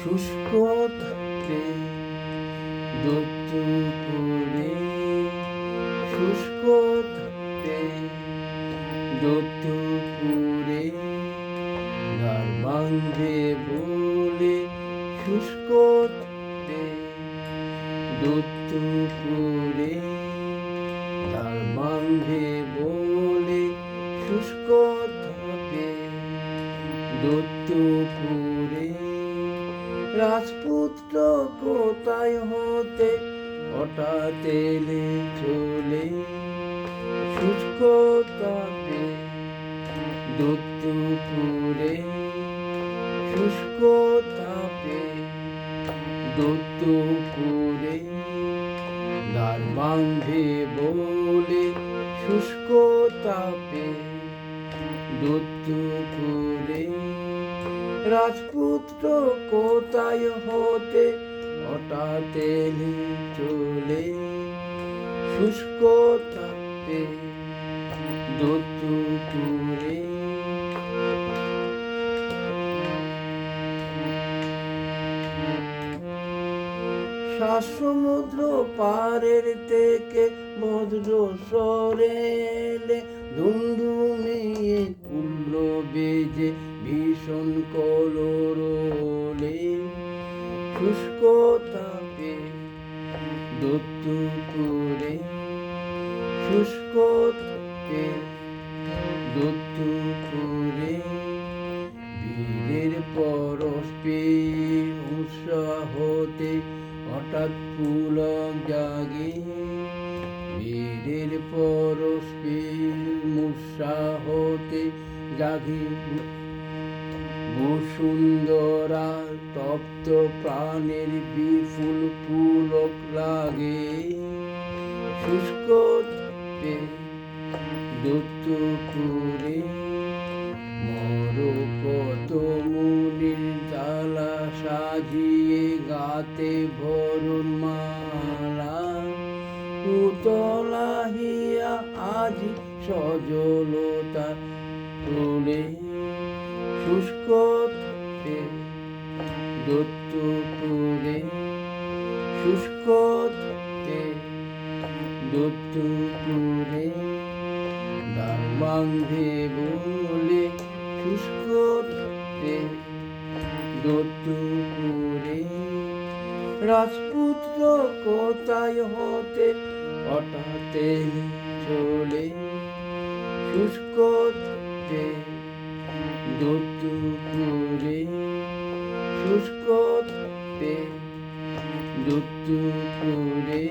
শুষ্ক থাকে দুপুরে, শুষ্ক থাকে দুপুরে, ধার বাঁধে বলে শুষ্ক থাকে দুপুরে, ধার বাঁধে বলে শুষ্ক থাকে দুপুরে। রাজপুত্র কোথায় হতে হঠাৎ এলে চলে, শুষ্ক তাপে দুপুরে, শুষ্ক তাপে দুপুরে, ধার বাঁধে বলে শুষ্ক তাপে দুপুরে। রাজপুত্র কোথায় হতে হঠাৎ এলে চলে, শুষ্ক তাপে দুপুরে। সমুদ্র পারের থেকে ভদ্র সরেলে ধুমধুমিয়ে কুল্ল বেজে ভীষণ কলরলে, শুষ্ক তাপে দুপুরে, শুষ্ক তাপে দুপুরে, বীরের পরশ পেয়ে উৎসাহতে হঠাৎ পুলক জাগে, বীরের পরশ পেয়ে উৎসাহতে জাগে বসুন্ধরা, তপ্ত প্রাণের বিপুল পুলক লাগে, শুষ্ক তাপে দুপুরে। মরকত মুনির জ্বালা সাজিয়ে গাতে ভরুন মালা, পুতলা হিয়া আজি সজলতা তোলে, শুষ্ক তাপে দুপুরে, শুষ্ক তাপে দুপুরে, ধার বাঁধে বলে শুষ্ক তাপে দুপুরে। রাজপুত্র কোথায় হতে হঠাৎ এলে চলে, শুষ্ক তাপে দুপুরে, শুষ্ক তাপে দুপুরে,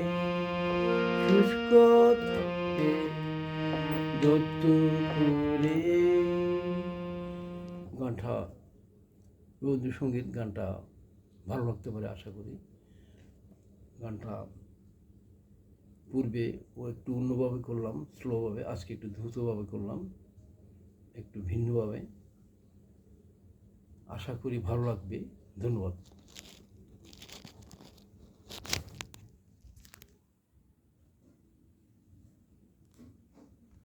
শুষ্ক তাপে দুপুরে। গানটা রবীন্দ্রসঙ্গীত, গানটা ভালো লাগতে পারে আশা করি। গানটা পূর্বে ও একটু অন্যভাবে করলাম, স্লোভাবে, আজকে একটু দ্রুতভাবে করলাম, একটু ভিন্নভাবে। আশা করি ভালো লাগবে। ধন্যবাদ।